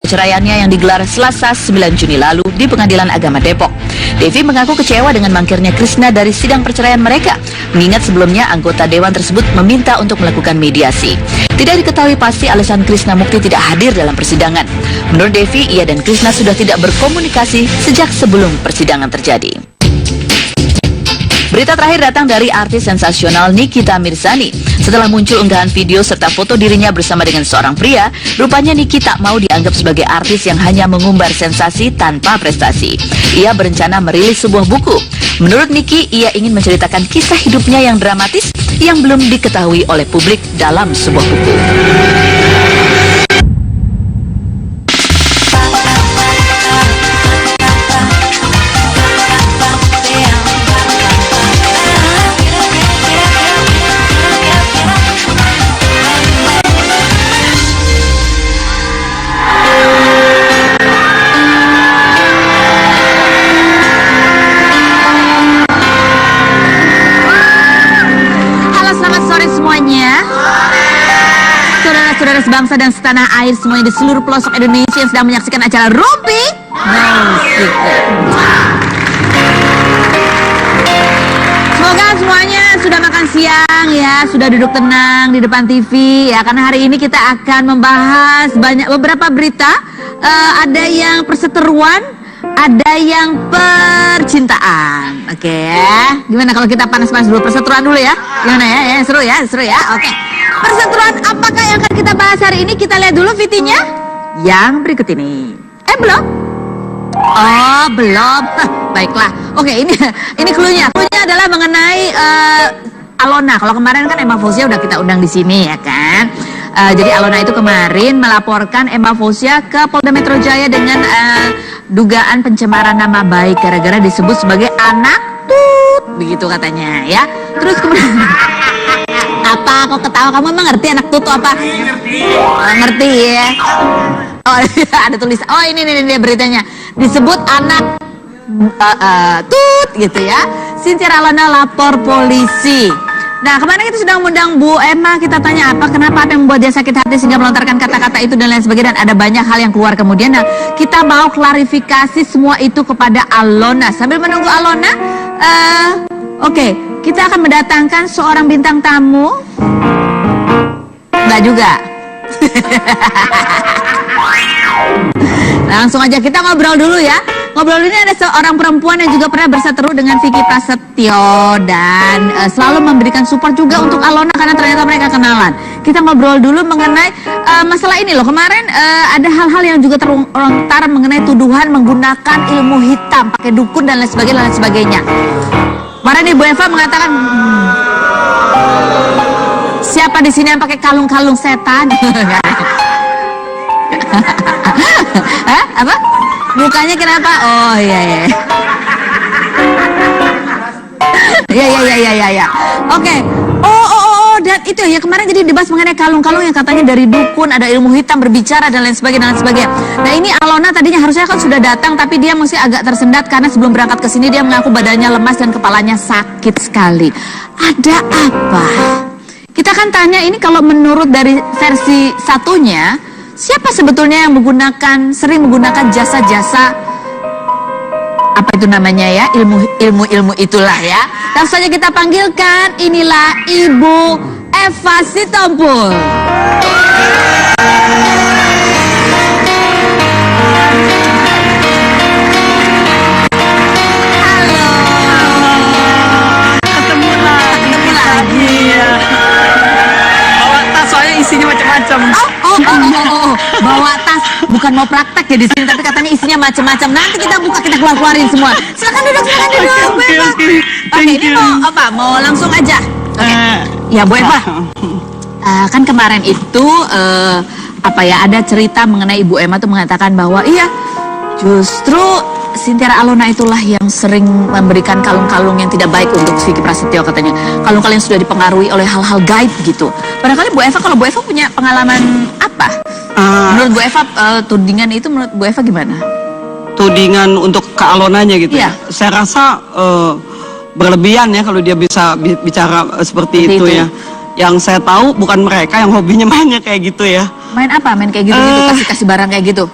perceraiannya yang digelar Selasa 9 Juni lalu di Pengadilan Agama Depok. Devi mengaku kecewa dengan mangkirnya Krishna dari sidang perceraian mereka, mengingat sebelumnya anggota dewan tersebut meminta untuk melakukan mediasi. Tidak diketahui pasti alasan Krishna Mukti tidak hadir dalam persidangan. Menurut Devi, ia dan Krishna sudah tidak berkomunikasi sejak sebelum persidangan terjadi. Berita terakhir datang dari artis sensasional Nikita Mirzani. Setelah muncul unggahan video serta foto dirinya bersama dengan seorang pria, rupanya Niki tak mau dianggap sebagai artis yang hanya mengumbar sensasi tanpa prestasi. Ia berencana merilis sebuah buku. Menurut Niki, ia ingin menceritakan kisah hidupnya yang dramatis yang belum diketahui oleh publik dalam sebuah buku. Saudara sebangsa dan setanah air semuanya di seluruh pelosok Indonesia yang sedang menyaksikan acara Rumpi Musik. Semoga semuanya sudah makan siang ya, sudah duduk tenang di depan TV ya, karena hari ini kita akan membahas beberapa berita. Ada yang perseteruan, ada yang percintaan. Oke. Gimana kalau kita panas-panas dulu perseteruan dulu ya? Gimana ya? Seru ya. Oke. Perseteruan apakah yang akan kita bahas hari ini? Kita lihat dulu VT-nya yang berikut ini. Belum? Oh, belum. Baiklah. Oke, ini clue-nya. Clue-nya adalah mengenai Alona. Kalau kemarin kan Emma Fauzia udah kita undang di sini ya kan. Jadi Alona itu kemarin melaporkan Emma Fauzia ke Polda Metro Jaya dengan dugaan pencemaran nama baik gara-gara disebut sebagai anak tut, begitu katanya ya. Terus kemudian apa kok ketawa, kamu emang ngerti anak tut apa? Ngerti ya. Oh iya, ada tulisan. Oh ini beritanya disebut anak tut gitu ya. Cynthia Alona lapor polisi. Nah, kemarin kita sudah mengundang Bu Emma, kita tanya kenapa yang membuat dia sakit hati sehingga melontarkan kata-kata itu dan lain sebagainya, dan ada banyak hal yang keluar kemudian. Nah, kita mau klarifikasi semua itu kepada Alona. Sambil menunggu Alona, oke, kita akan mendatangkan seorang bintang tamu. Enggak juga. Langsung aja kita ngobrol dulu ya. Ngobrol ini ada seorang perempuan yang juga pernah berseteru dengan Vicky Prasetyo dan selalu memberikan support juga untuk Alona karena ternyata mereka kenalan. Kita ngobrol dulu mengenai masalah ini loh. Kemarin ada hal-hal yang juga terlontar mengenai tuduhan menggunakan ilmu hitam, pakai dukun dan lain sebagainya. Kemarin Ibu Eva mengatakan, siapa di sini yang pakai kalung-kalung setan? Hah? Apa? Mukanya kenapa? Oh iya. Ya. Oke. Oh, dan itu ya kemarin jadi dibahas mengenai kalung-kalung yang katanya dari dukun, ada ilmu hitam berbicara dan lain sebagainya. Nah, ini Alona tadinya harusnya kan sudah datang, tapi dia masih agak tersendat karena sebelum berangkat ke sini dia mengaku badannya lemas dan kepalanya sakit sekali. Ada apa? Kita kan tanya ini, kalau menurut dari versi satunya, siapa sebetulnya yang sering menggunakan jasa-jasa apa itu namanya ya, ilmu itulah ya. Langsung saja kita panggilkan, inilah Ibu Eva Sitompul. Halo. Ketemu lagi ya. Bawa tas soalnya isinya macam-macam. Oh, bawa tas, bukan mau praktek ya di sini, tapi katanya isinya macam-macam. Nanti kita buka, kita keluarin semua. Silakan duduk. Oke, ini mau langsung aja. Ya Bu Eva, kan kemarin itu ada cerita mengenai Ibu Emma tuh mengatakan bahwa iya, justru Cynthia Alona itulah yang sering memberikan kalung-kalung yang tidak baik untuk Vicky Prasetyo katanya. Kalung-kalung yang sudah dipengaruhi oleh hal-hal gaib gitu. Barangkali Bu Eva, kalau Bu Eva punya pengalaman apa? Menurut Bu Eva, tudingan itu menurut Bu Eva gimana? Tudingan untuk ke Alonanya gitu ya? Saya rasa berlebihan ya kalau dia bisa bicara seperti itu ya. Yang saya tahu bukan mereka yang hobinya mainnya kayak gitu ya. Main apa? Main kayak gitu-gitu, kasih barang kayak gitu?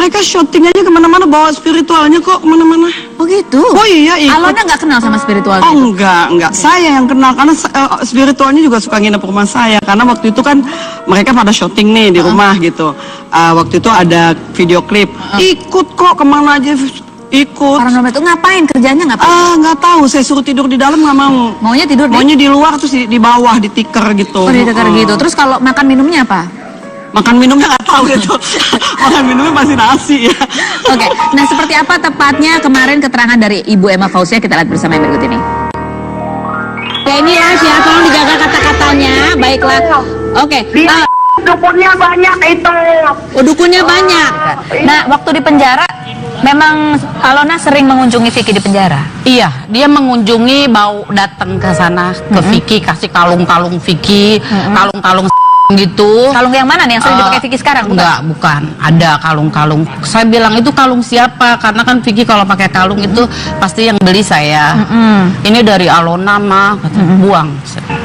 Mereka syuting aja kemana-mana, bawa spiritualnya kok kemana-mana. Oh gitu? Oh iya, ikut. Alona nggak kenal sama spiritual Oh gitu? enggak. Saya yang kenal, karena spiritualnya juga suka nginep rumah saya. Karena waktu itu kan mereka pada syuting nih di rumah gitu. Waktu itu ada video klip. Ikut kok kemana aja, ikut. Paranormal itu ngapain? Kerjanya ngapain? Nggak tahu, saya suruh tidur di dalam nggak mau. Maunya tidur Maunya di luar, terus di bawah, di tikar gitu. Oh, di tikar gitu. Terus kalau makan minumnya apa? Makan minumnya nggak tahu gitu. Makan minumnya masih nasi ya. Oke, nah seperti apa tepatnya kemarin keterangan dari Ibu Emma Fauzia, kita lihat bersama yang berikut ini. Ya ini live ya, tolong dijaga kata-katanya. Baiklah. Oke. Dukunnya banyak itu. Oh, dukunnya banyak. Nah, waktu di penjara memang Alona sering mengunjungi Vicky di penjara. Iya, dia mengunjungi, mau datang ke sana ke Vicky, kasih kalung-kalung Vicky, kalung-kalung gitu. Kalung yang mana nih yang sering dipakai Vicky sekarang? Bukan. Ada kalung-kalung. Saya bilang itu kalung siapa? Karena kan Vicky kalau pakai kalung itu pasti yang beli saya. Ini dari Alona mah, buang.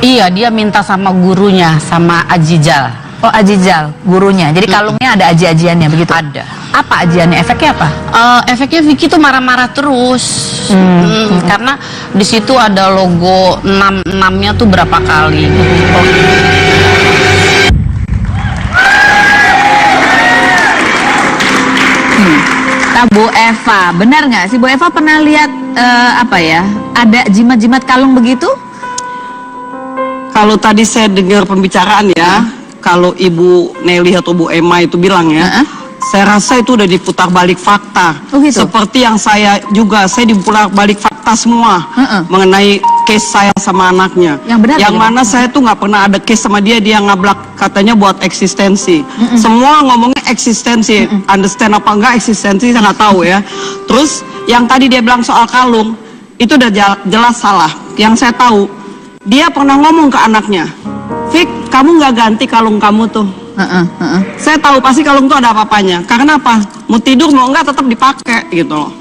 Iya, dia minta sama gurunya, sama Ajijal. Oh, Ajijal, gurunya. Jadi kalungnya ada aji-ajiannya begitu? Ada. Apa ajiannya? Efeknya apa? Efeknya Vicky tuh marah-marah terus. Karena di situ ada logo 6-nya tuh berapa kali. Bu Eva, benar nggak sih Bu Eva pernah lihat ada jimat-jimat kalung begitu? Kalau tadi saya dengar pembicaraan ya, kalau Ibu Nelly atau Bu Emma itu bilang ya, saya rasa itu udah diputar balik fakta. Oh gitu? Seperti yang saya juga, saya diputar balik fakta semua mengenai case saya sama anaknya. Yang benar? Yang mana saya tuh nggak pernah ada case sama dia ngablak katanya buat eksistensi. Semua ngomongnya eksistensi, understand apa enggak eksistensi saya nggak tahu ya. Terus yang tadi dia bilang soal kalung, itu udah jelas salah. Yang saya tahu, dia pernah ngomong ke anaknya, Vic, kamu nggak ganti kalung kamu tuh. Saya tahu pasti kalung tuh ada apa-apanya. Karena apa? Mau tidur mau enggak tetap dipakai gitu loh.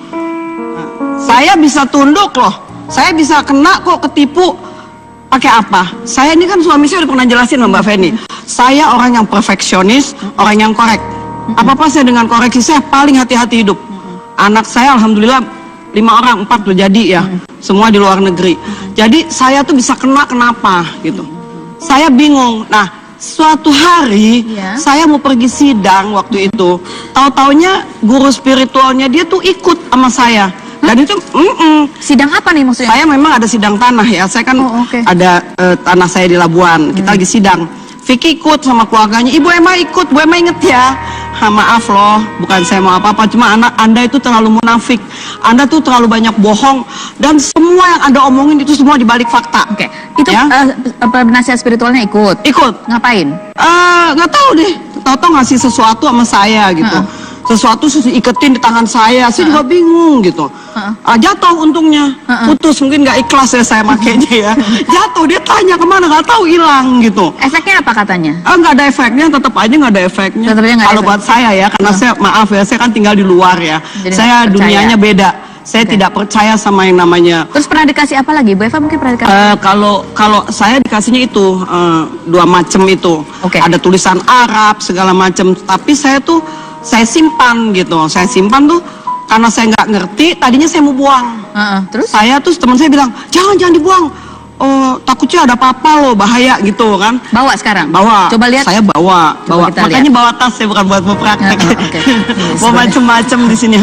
Saya bisa tunduk loh. Saya bisa kena kok ketipu pakai apa? Saya ini kan suami saya udah pernah jelasin sama Mbak Feni. Saya orang yang perfeksionis, orang yang korek. Apa-apa saya dengan koreksi, saya paling hati-hati hidup. Anak saya alhamdulillah 5 orang, 4 udah jadi ya. Semua di luar negeri. Jadi saya tuh bisa kena kenapa gitu. Saya bingung. Nah, suatu hari saya mau pergi sidang waktu itu. Tahu-taunya guru spiritualnya dia tuh ikut sama saya. Dan itu sidang apa nih maksudnya? Saya memang ada sidang tanah ya. Saya kan ada tanah saya di Labuan. Kita lagi sidang. Vicky ikut sama keluarganya. Ibu Emma ikut. Bu Emma inget ya. Maaf loh, bukan saya mau apa-apa. Cuma Anda itu terlalu munafik. Anda tuh terlalu banyak bohong. Dan semua yang Anda omongin itu semua dibalik fakta. Oke. Itu ya? Penasihat spiritualnya ikut? Ikut. Ngapain? Nggak tahu deh. Tahu-tahu ngasih sesuatu sama saya gitu. Sesuatu iketin di tangan saya juga bingung gitu. Jatuh untungnya, putus, mungkin nggak ikhlas ya saya makainya ya. Jatuh, dia tanya kemana, nggak tahu, hilang gitu. Efeknya apa katanya? Nggak ada efeknya, tetap aja nggak ada efeknya. Kalau buat saya ya, karena saya maaf ya, saya kan tinggal di luar ya. Jadi saya dunianya beda. Saya tidak percaya sama yang namanya. Terus pernah dikasih apa lagi? Bu Eva mungkin pernah dikasih? Kalau saya dikasihnya itu 2 macam itu. Ada tulisan Arab segala macam. Tapi saya simpan gitu. Saya simpan tuh karena saya nggak ngerti. Tadinya saya mau buang. Terus? Saya tuh teman saya bilang jangan dibuang. Oh, takutnya ada apa-apa loh, bahaya gitu kan. Bawa sekarang? Bawa. Coba lihat. Saya bawa. Makanya bawa tas, saya bukan buat praktek. Bawa macam-macam di sini.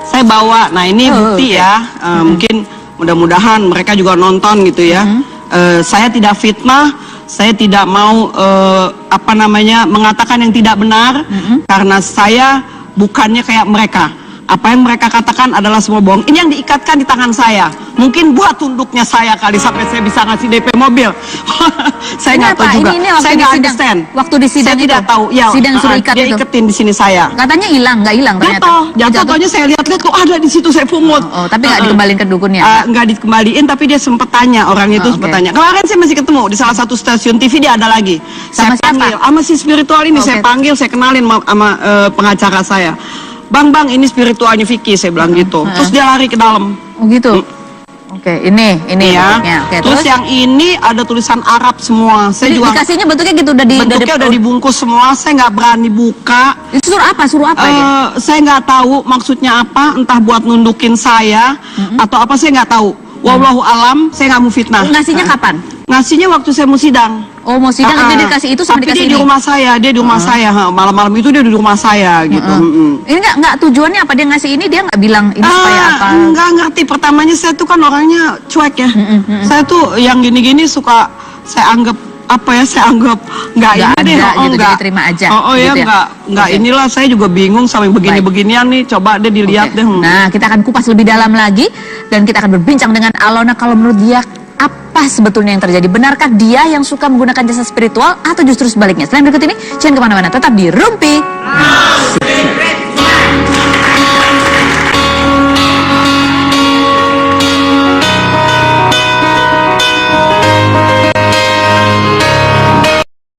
Saya bawa. Nah ini bukti ya. Mungkin mudah-mudahan mereka juga nonton gitu ya. Saya tidak fitnah. Saya tidak mau mengatakan yang tidak benar. Karena saya bukannya kayak mereka. Apa yang mereka katakan adalah semua bohong. Ini yang diikatkan di tangan saya. Mungkin buat tunduknya saya kali sampai saya bisa ngasih DP mobil. Saya nggak tahu juga. Saya nggak understand. Waktu di sidang saya tidak tahu. Ya, sidang suruh ikat dia itu. iketin di sini saya. Katanya hilang, nggak hilang ternyata. Jatuh. Pokoknya saya lihat-lihat kok ada di situ, saya pungut. Tapi nggak dikembaliin ke dukunnya? Nggak dikembaliin, tapi dia sempat tanya, orang itu sempat tanya. Kemarin saya masih ketemu di salah satu stasiun TV, dia ada lagi. Sama saya panggil, sama si spiritual ini, saya panggil, saya kenalin sama pengacara saya. Bang, ini spiritualnya Vicky, saya bilang gitu. Terus dia lari ke dalam. Oh gitu? Oke, ini ya. bentuknya. Oke, terus yang ini ada tulisan Arab semua. Saya juga dikasihnya bentuknya gitu bentuknya udah dibungkus semua. Saya nggak berani buka. Itu suruh apa ini? Saya nggak tahu maksudnya apa. Entah buat nundukin saya atau apa, saya nggak tahu. Wallahu alam. Saya nggak mau fitnah. Ngasihnya kapan? Ngasihnya waktu saya mau sidang. Oh, mau sidang itu dikasih itu sama Tapi dikasih dia ini? di rumah saya, malam-malam itu dia di rumah saya gitu. Ini nggak tujuannya apa dia ngasih ini, dia nggak bilang ini supaya apa? Nggak ngerti. Pertamanya saya tuh kan orangnya cuek ya. Saya tuh yang gini-gini suka saya anggap saya anggap nggak ini deh. Gitu, jadi terima aja. Gitu ya? nggak inilah, saya juga bingung sama begini-beginian nih. Coba deh dilihat deh. Nah, kita akan kupas lebih dalam lagi dan kita akan berbincang dengan Alona kalau menurut dia apa sebetulnya yang terjadi. Benarkah dia yang suka menggunakan jasa spiritual atau justru sebaliknya? Selain berikut ini, jangan kemana-mana, tetap di Rumpi.